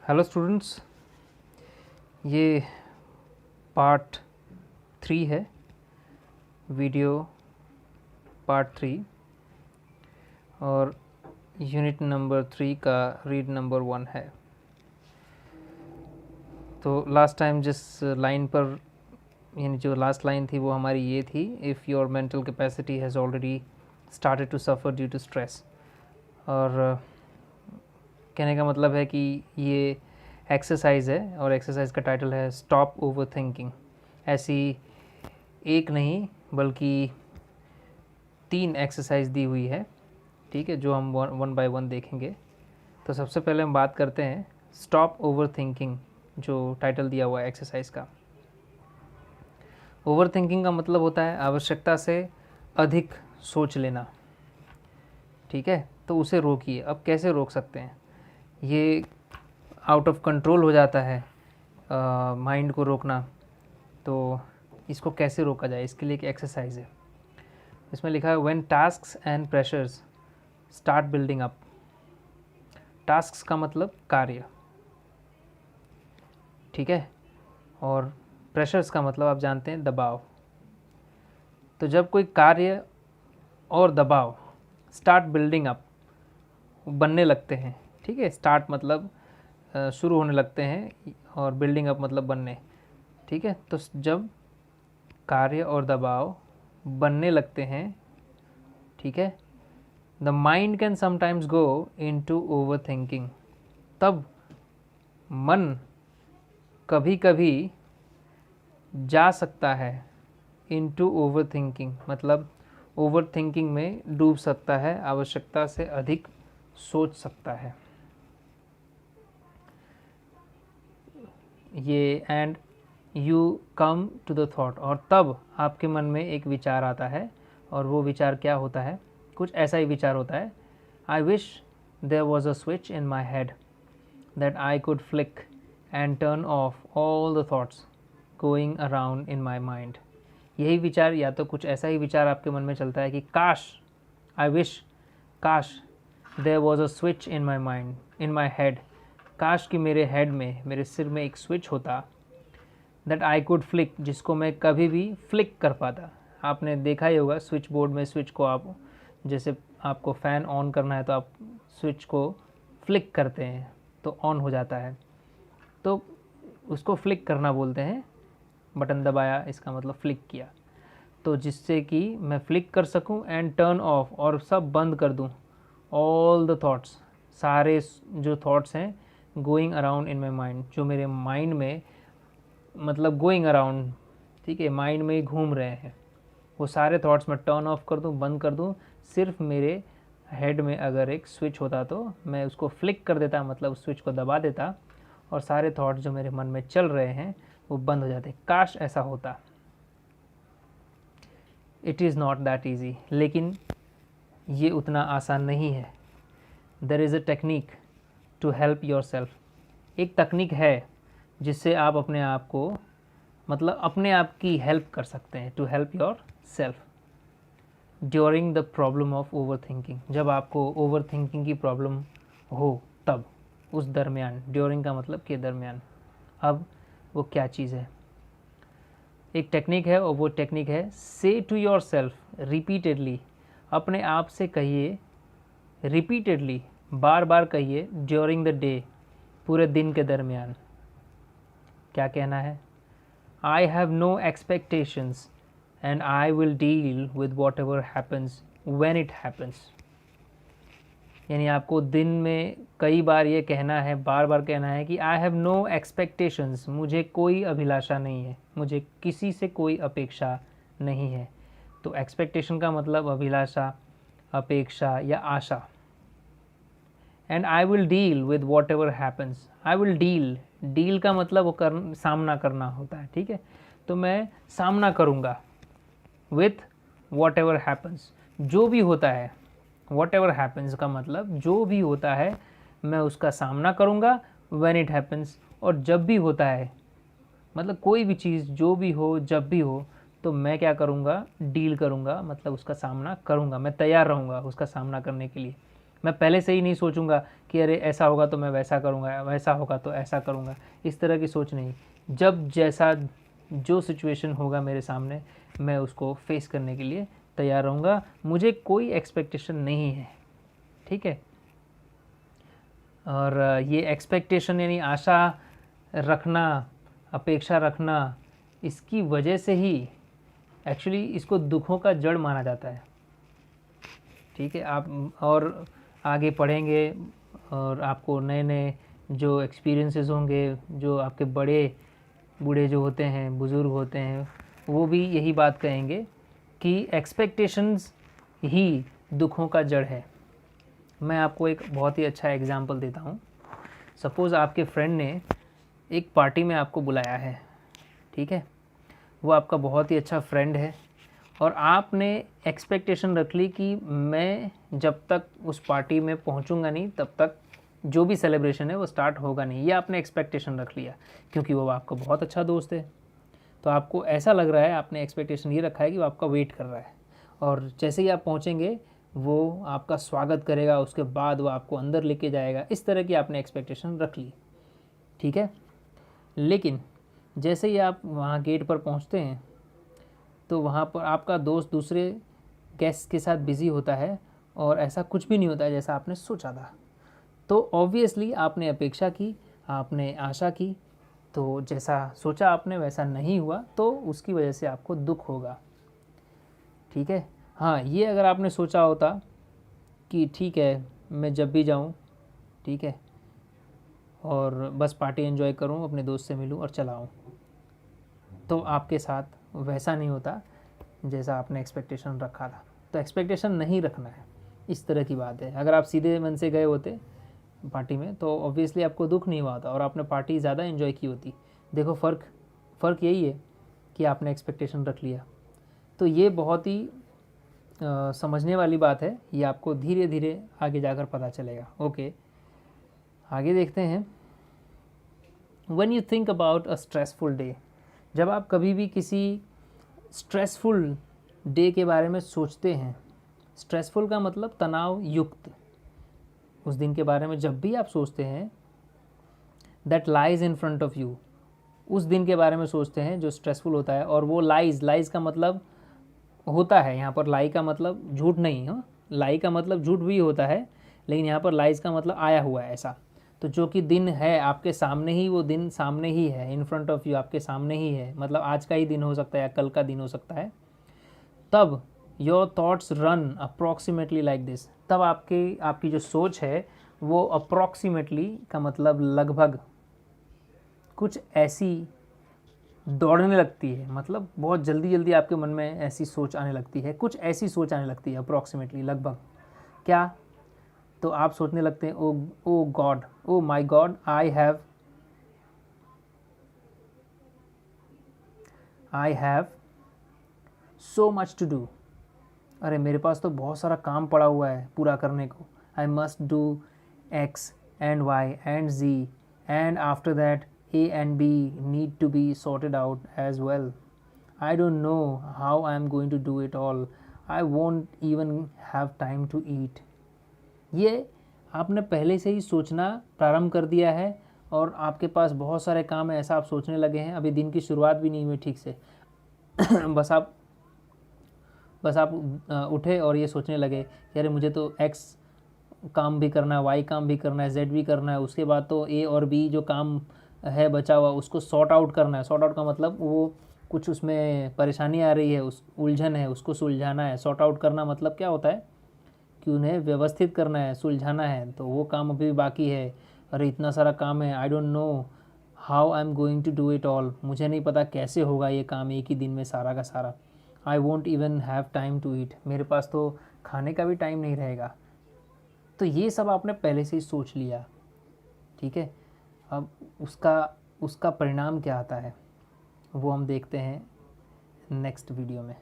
Hello students, ये part 3 है, video part 3 और यूनिट नंबर 3 का रीड नंबर 1 है। तो लास्ट टाइम जिस लाइन पर यानी जो लास्ट लाइन थी वो हमारी ये थी, if your mental capacity has already started to suffer due to stress. और कहने का मतलब है कि ये एक्सरसाइज है और एक्सरसाइज का टाइटल है स्टॉप ओवर थिंकिंग। ऐसी एक नहीं बल्कि 3 एक्सरसाइज दी हुई है, ठीक है, जो हम वन बाय वन देखेंगे। तो सबसे पहले हम बात करते हैं स्टॉप ओवर थिंकिंग, जो टाइटल दिया हुआ है एक्सरसाइज का। ओवर थिंकिंग का मतलब होता है आवश्यकता से अधिक सोच लेना, ठीक है। तो उसे रोकिए। अब कैसे रोक सकते हैं? ये आउट ऑफ कंट्रोल हो जाता है माइंड को रोकना। तो इसको कैसे रोका जाए, इसके लिए एक एक्सरसाइज है। इसमें लिखा है when tasks and pressures start building up. Tasks का मतलब कार्य, ठीक है, और प्रेशर्स का मतलब आप जानते हैं दबाव। तो जब कोई कार्य और दबाव स्टार्ट बिल्डिंग अप, बनने लगते हैं, ठीक है। स्टार्ट मतलब शुरू होने लगते हैं और बिल्डिंग अप मतलब बनने, ठीक है। तो जब कार्य और दबाव बनने लगते हैं, ठीक है, the mind can sometimes go into over thinking. तब मन कभी कभी जा सकता है इनटू ओवर थिंकिंग, मतलब ओवर थिंकिंग में डूब सकता है, आवश्यकता से अधिक सोच सकता है। ये and you come to the thought, और तब आपके मन में एक विचार आता है। और वो विचार क्या होता है? कुछ ऐसा ही विचार होता है, I wish there was a switch in my head that I could flick and turn off all the thoughts going around in my mind. यही विचार, या तो कुछ ऐसा ही विचार आपके मन में चलता है कि काश, आई विश, काश there was a switch in my mind, in my head, काश कि मेरे हेड में, मेरे सिर में एक स्विच होता दैट आई कुड फ्लिक, जिसको मैं कभी भी फ्लिक कर पाता। आपने देखा ही होगा स्विच बोर्ड में स्विच को, आप जैसे आपको फ़ैन ऑन करना है तो आप स्विच को फ्लिक करते हैं तो ऑन हो जाता है। तो उसको फ्लिक करना बोलते हैं, बटन दबाया इसका मतलब फ्लिक किया। तो जिससे कि मैं फ्लिक कर सकूं एंड टर्न ऑफ, और सब बंद कर दूं, ऑल द थॉट्स, सारे जो थॉट्स हैं going around in my mind, जो मेरे माइंड में, मतलब गोइंग अराउंड, ठीक है, माइंड में ही घूम रहे हैं, वो सारे थॉट्स मैं टर्न ऑफ कर दूं, बंद कर दूं। सिर्फ मेरे हेड में अगर एक स्विच होता तो मैं उसको फ्लिक कर देता, मतलब उस स्विच को दबा देता, और सारे थॉट्स जो मेरे मन में चल रहे हैं वो बंद हो जाते। काश ऐसा होता। It is not that easy, लेकिन ये उतना आसान नहीं है। There is a technique to help yourself. एक तकनीक है जिससे आप अपने आप को, मतलब अपने आप की हेल्प कर सकते हैं, to help yourself during the problem of overthinking. जब आपको ओवर थिंकिंग की प्रॉब्लम हो तब, उस दरमियान, ड्यूरिंग का मतलब के दरमियान। अब वो क्या चीज़ है? एक टेक्निक है, और वो टेक्निक है से टू योर सेल्फ रिपीटेडली। अपने आप से कहिए रिपीटेडली, बार बार कहिए ड्यूरिंग द डे, पूरे दिन के दरमियान। क्या कहना है? I have no expectations and I will deal with whatever happens when it happens. यानी आपको दिन में कई बार ये कहना है, बार बार कहना है कि आई हैव नो एक्सपेक्टेशंस, मुझे कोई अभिलाषा नहीं है, मुझे किसी से कोई अपेक्षा नहीं है। तो एक्सपेक्टेशन का मतलब अभिलाषा, अपेक्षा या आशा। And I will deal with whatever happens. I will deal, deal का मतलब वो सामना करना होता है, ठीक है। तो मैं सामना करूँगा विथ वॉट एवर हैपन्स, जो भी होता है। वॉट एवर हैपन्स का मतलब जो भी होता है मैं उसका सामना करूँगा, व्हेन इट हैपन्स, और जब भी होता है, मतलब कोई भी चीज़ जो भी हो, जब भी हो, तो मैं क्या करूँगा? डील करूँगा, मतलब उसका सामना करूँगा, मैं तैयार रहूँगा उसका सामना करने के लिए। मैं पहले से ही नहीं सोचूंगा कि अरे ऐसा होगा तो मैं वैसा करूँगा, वैसा होगा तो ऐसा करूँगा, इस तरह की सोच नहीं। जब जैसा जो सिचुएशन होगा मेरे सामने, मैं उसको फेस करने के लिए तैयार रहूँगा। मुझे कोई एक्सपेक्टेशन नहीं है, ठीक है। और ये एक्सपेक्टेशन यानी आशा रखना, अपेक्षा रखना, इसकी वजह से ही एक्चुअली इसको दुखों का जड़ माना जाता है, ठीक है। आप और आगे पढ़ेंगे और आपको नए नए जो एक्सपीरियंसेस होंगे, जो आपके बड़े बूढ़े जो होते हैं, बुज़ुर्ग होते हैं, वो भी यही बात कहेंगे कि एक्सपेक्टेशंस ही दुखों का जड़ है। मैं आपको एक बहुत ही अच्छा एग्जांपल देता हूँ। सपोज़ आपके फ्रेंड ने एक पार्टी में आपको बुलाया है, ठीक है। वो आपका बहुत ही अच्छा फ्रेंड है और आपने एक्सपेक्टेशन रख ली कि मैं जब तक उस पार्टी में पहुंचूंगा नहीं तब तक जो भी सेलिब्रेशन है वो स्टार्ट होगा नहीं। ये आपने एक्सपेक्टेशन रख लिया क्योंकि वो आपका बहुत अच्छा दोस्त है। तो आपको ऐसा लग रहा है, आपने एक्सपेक्टेशन ये रखा है कि वो आपका वेट कर रहा है और जैसे ही आप पहुँचेंगे वो आपका स्वागत करेगा, उसके बाद वो आपको अंदर लेके जाएगा। इस तरह की आपने एक्सपेक्टेशन रख ली, ठीक है। लेकिन जैसे ही आप वहाँ गेट पर पहुँचते हैं तो वहाँ पर आपका दोस्त दूसरे गेस्ट के साथ बिज़ी होता है और ऐसा कुछ भी नहीं होता है जैसा आपने सोचा था। तो ऑब्वियसली आपने अपेक्षा की, आपने आशा की, तो जैसा सोचा आपने वैसा नहीं हुआ, तो उसकी वजह से आपको दुख होगा, ठीक है। हाँ, ये अगर आपने सोचा होता कि ठीक है मैं जब भी जाऊँ, ठीक है, और बस पार्टी एंजॉय करूँ, अपने दोस्त से मिलूँ और चला आऊँ, तो आपके साथ वैसा नहीं होता जैसा आपने एक्सपेक्टेशन रखा था। तो एक्सपेक्टेशन नहीं रखना है, इस तरह की बात है। अगर आप सीधे मन से गए होते पार्टी में तो ऑब्वियसली आपको दुख नहीं हुआ होता और आपने पार्टी ज़्यादा एंजॉय की होती। देखो फ़र्क यही है कि आपने एक्सपेक्टेशन रख लिया। तो ये बहुत ही समझने वाली बात है, ये आपको धीरे धीरे आगे जाकर पता चलेगा। ओके, आगे देखते हैं। When you think about a stressful day, जब आप कभी भी किसी स्ट्रेसफुल डे के बारे में सोचते हैं, स्ट्रेसफुल का मतलब तनाव युक्त, उस दिन के बारे में जब भी आप सोचते हैं, that lies in front of you, उस दिन के बारे में सोचते हैं जो स्ट्रेसफुल होता है। और वो लाइज का मतलब होता है, यहाँ पर लाई का मतलब झूठ नहीं, हाँ, लाई का मतलब झूठ भी होता है, लेकिन यहाँ पर लाइज का मतलब आया हुआ है ऐसा। तो जो कि दिन है आपके सामने ही, वो दिन सामने ही है, इन फ्रंट ऑफ यू, आपके सामने ही है, मतलब आज का ही दिन हो सकता है या कल का दिन हो सकता है। तब your thoughts run approximately like this, तब आपकी जो सोच है वो अप्रॉक्सीमेटली का मतलब लगभग कुछ ऐसी दौड़ने लगती है, मतलब बहुत जल्दी जल्दी आपके मन में ऐसी सोच आने लगती है, कुछ ऐसी सोच आने लगती है अप्रॉक्सीमेटली, लगभग। क्या? तो आप सोचने लगते हैं oh god, oh my god, I have so much to do, अरे मेरे पास तो बहुत सारा काम पड़ा हुआ है पूरा करने को। I must do X and Y and Z and after that A and B need to be sorted out as well. I don't know how I am going to do it all. I won't even have time to eat. ये आपने पहले से ही सोचना प्रारंभ कर दिया है और आपके पास बहुत सारे काम है, ऐसा आप सोचने लगे हैं। अभी दिन की शुरुआत भी नहीं हुई ठीक से बस आप उठे और ये सोचने लगे कि अरे मुझे तो एक्स काम भी करना है, वाई काम भी करना है, जेड भी करना है, उसके बाद तो ए और बी जो काम है बचा हुआ उसको सॉर्ट आउट करना है। सॉर्ट आउट का मतलब वो कुछ उसमें परेशानी आ रही है, उस उलझन है, उसको सुलझाना है। सॉर्ट आउट करना मतलब क्या होता है कि उन्हें व्यवस्थित करना है, सुलझाना है। तो वो काम अभी भी बाकी है। अरे इतना सारा काम है, I don't know how I am going to do it all, मुझे नहीं पता कैसे होगा ये काम एक ही दिन में सारा का सारा। I won't even have time to eat, मेरे पास तो खाने का भी टाइम नहीं रहेगा। तो ये सब आपने पहले से ही सोच लिया, ठीक है। अब उसका परिणाम क्या आता है वो हम देखते हैं नेक्स्ट वीडियो में।